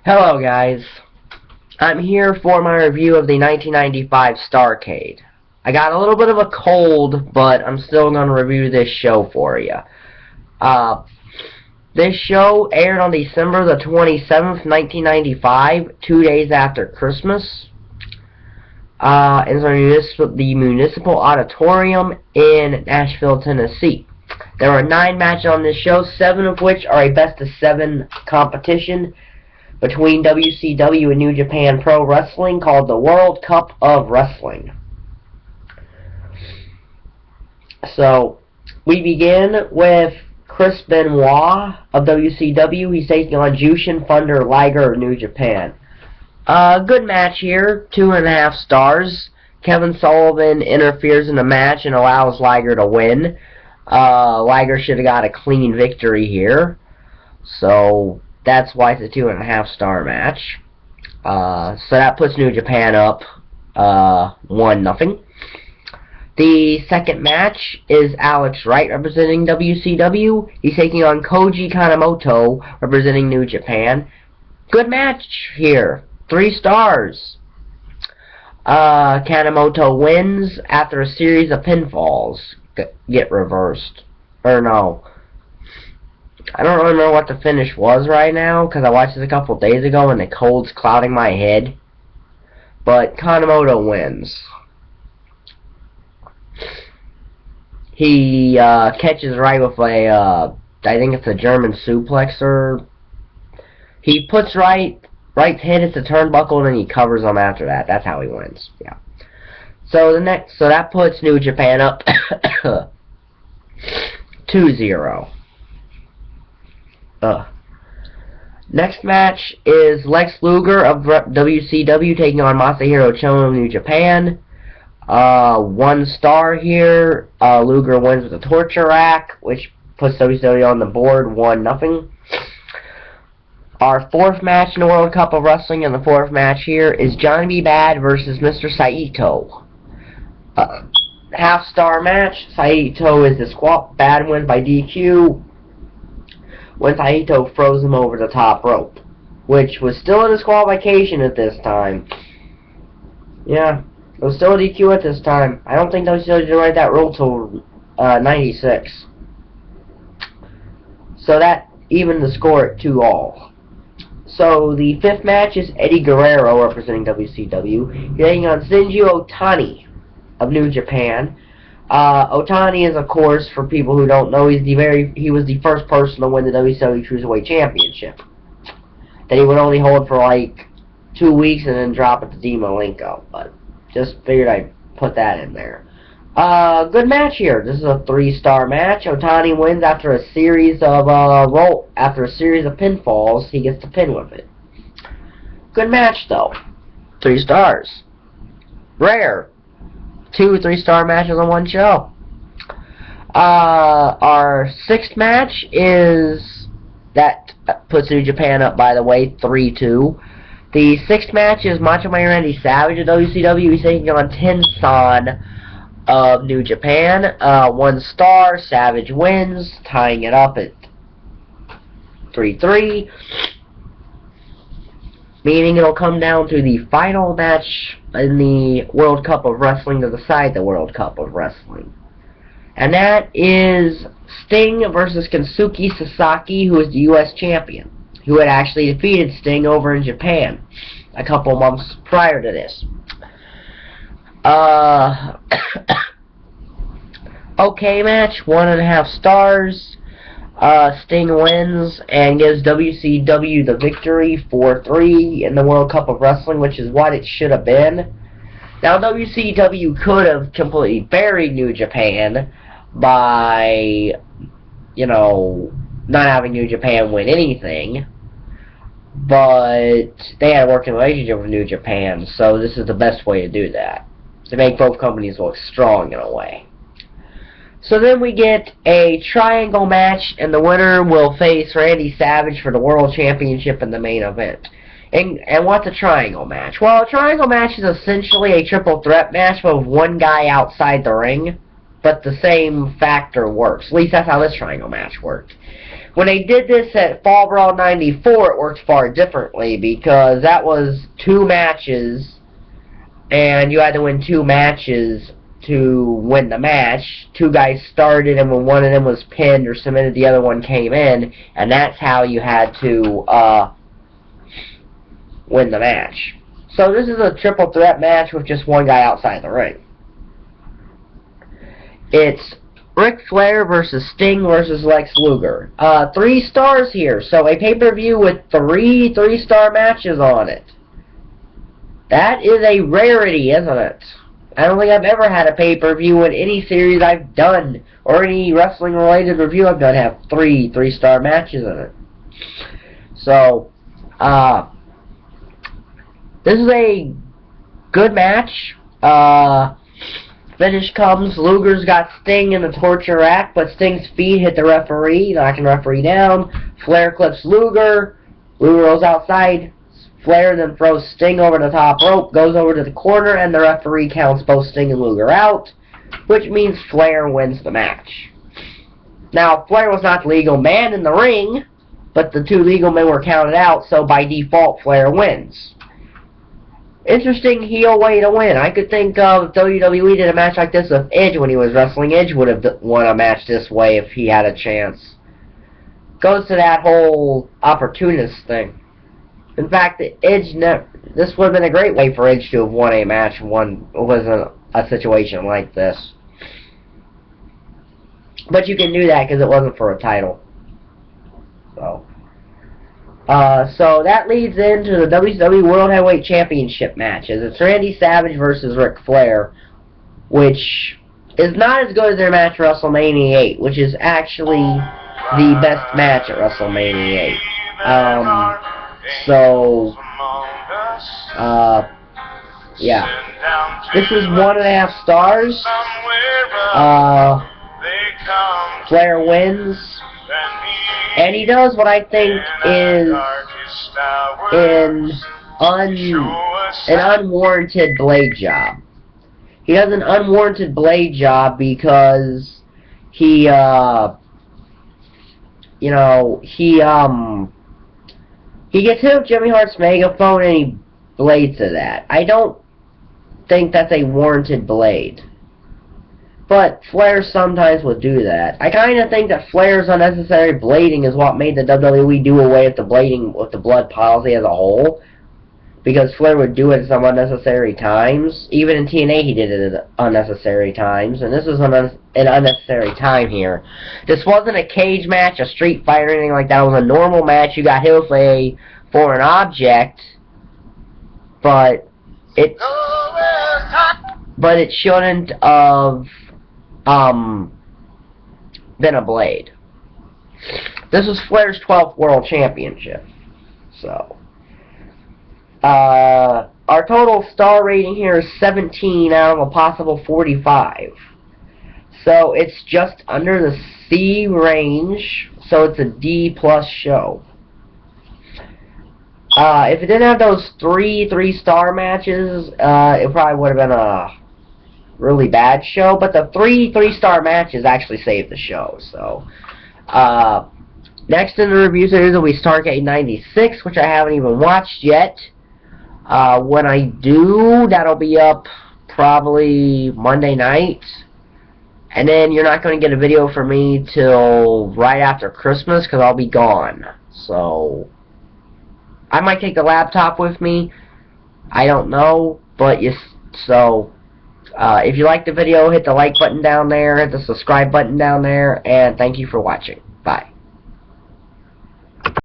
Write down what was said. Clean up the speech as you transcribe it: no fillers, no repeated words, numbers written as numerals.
Hello guys, I'm here for my review of the 1995 Starrcade. I got a little bit of a cold, but I'm still going to review this show for you. This show aired on December the 27th, 1995, 2 days after Christmas. In the Municipal Auditorium in Nashville, Tennessee. There were 9 matches on this show, 7 of which are a best-of-7 competition between WCW and New Japan Pro Wrestling called the World Cup of Wrestling. So, we begin with Chris Benoit of WCW. He's taking on Jushin Thunder Liger of New Japan. Good match here, 2.5 stars. Kevin Sullivan interferes in the match and allows Liger to win. Liger should have got a clean victory here. So, that's why it's a 2.5 star match. So that puts New Japan up 1-0. The second match is Alex Wright representing WCW. He's taking on Koji Kanemoto representing New Japan. Good match here. 3 stars. Kanemoto wins after a series of pinfalls get reversed. Or no. I don't really remember what the finish was right now, because I watched this a couple days ago and the cold's clouding my head. But Kanemoto wins. He catches Wright with a, I think it's a German suplexer. He puts Wright's head hits the turnbuckle and then he covers him after that. That's how he wins. Yeah. So that puts New Japan up 2-0. Next match is Lex Luger of WCW taking on Masahiro Chono of New Japan. 1 star here. Luger wins with a torture rack, which puts WCW on the board 1-0. Our 4th match in the World Cup of Wrestling, and the 4th match here is Johnny B. Bad versus Mr. Saito. Half-star match. Saito is disqualified. Bad wins by DQ. When Saito froze him over the top rope, which was still a disqualification at this time. Yeah, it was still a DQ at this time. I don't think WCW didn't write that rule till 96. So that evened the score at 2-all. So the 5th match is Eddie Guerrero representing WCW. He's taking on Shinjiro Ootani of New Japan. Ootani is, of course, for people who don't know, he was the first person to win the WCW Cruiserweight Championship. That he would only hold for like 2 weeks and then drop it to Dean Malenko. But just figured I'd put that in there. Good match here. This is a 3-star match. Ootani wins after a series of pinfalls. He gets the pin with it. Good match though. 3 stars. Rare. 2 3-star matches on one show. Our 6th match that puts New Japan up, by the way, 3-2. The 6th match is Macho Man Randy Savage of WCW. He's taking on Tensan of New Japan. 1 star. Savage wins, tying it up at 3-3. Meaning it'll come down to the final match in the World Cup of Wrestling to decide the World Cup of Wrestling. And that is Sting versus Kensuki Sasaki, who is the U.S. champion, who had actually defeated Sting over in Japan a couple months prior to this. Okay match, 1.5 stars. Sting wins and gives WCW the victory 4-3 in the World Cup of Wrestling, which is what it should have been. Now, WCW could have completely buried New Japan by, you know, not having New Japan win anything, but they had a working relationship with New Japan, so this is the best way to do that, to make both companies look strong in a way. So then we get a triangle match, and the winner will face Randy Savage for the World Championship in the main event. And what's a triangle match? Well, a triangle match is essentially a triple threat match with one guy outside the ring. but the same factor works. At least that's how this triangle match worked. When they did this at Fall Brawl 94, it worked far differently, because that was 2 matches, and you had to win 2 matches to win the match. 2 guys started, and when one of them was pinned or submitted, the other one came in, and that's how you had to win the match. So this is a triple threat match with just one guy outside the ring. It's Ric Flair versus Sting versus Lex Luger. 3 stars here, so a pay-per-view with 3 3-star matches on it. That is a rarity, isn't it? I don't think I've ever had a pay-per-view in any series I've done, or any wrestling-related review I've done, have 3 3-star matches in it. So, this is a good match. Finish comes, Luger's got Sting in the torture rack, but Sting's feet hit the referee, knocking the referee down. Flair clips Luger. Luger goes outside. Flair then throws Sting over the top rope, goes over to the corner, and the referee counts both Sting and Luger out, which means Flair wins the match. Now, Flair was not the legal man in the ring, but the 2 legal men were counted out, so by default, Flair wins. Interesting heel way to win. I could think of WWE did a match like this with Edge when he was wrestling. Edge would have won a match this way if he had a chance. Goes to that whole opportunist thing. In fact, this would have been a great way for Edge to have won a match was a situation like this. But you can do that because it wasn't for a title. So that leads into the WCW World Heavyweight Championship matches. It's Randy Savage versus Ric Flair, which is not as good as their match at WrestleMania 8, which is actually the best match at WrestleMania 8. Yeah. This is 1.5 stars. Flair wins. And he does what I think is an unwarranted blade job. He does an unwarranted blade job because he, he gets hit with Jimmy Hart's megaphone and he blades to that. I don't think that's a warranted blade. But Flair sometimes would do that. I kind of think that Flair's unnecessary blading is what made the WWE do away with the blading, with the blood policy as a whole. Because Flair would do it at some unnecessary times. Even in TNA he did it at unnecessary times. And this is an unnecessary time here. This wasn't a cage match, a street fight, or anything like that. It was a normal match. You got hit with a foreign object. But it shouldn't have been a blade. This was Flair's 12th World Championship. So, our total star rating here is 17 out of a possible 45. So, it's just under the C range, so it's a D+ show. If it didn't have those 3 3-star matches, it probably would have been a really bad show, but the 3 3-star matches actually saved the show. So, next in the review series will be Starrcade 96, which I haven't even watched yet. When I do, that'll be up probably Monday night. And then you're not going to get a video from me till right after Christmas, because I'll be gone. So, I might take the laptop with me. I don't know, but if you like the video, hit the like button down there, hit the subscribe button down there, and thank you for watching. Bye.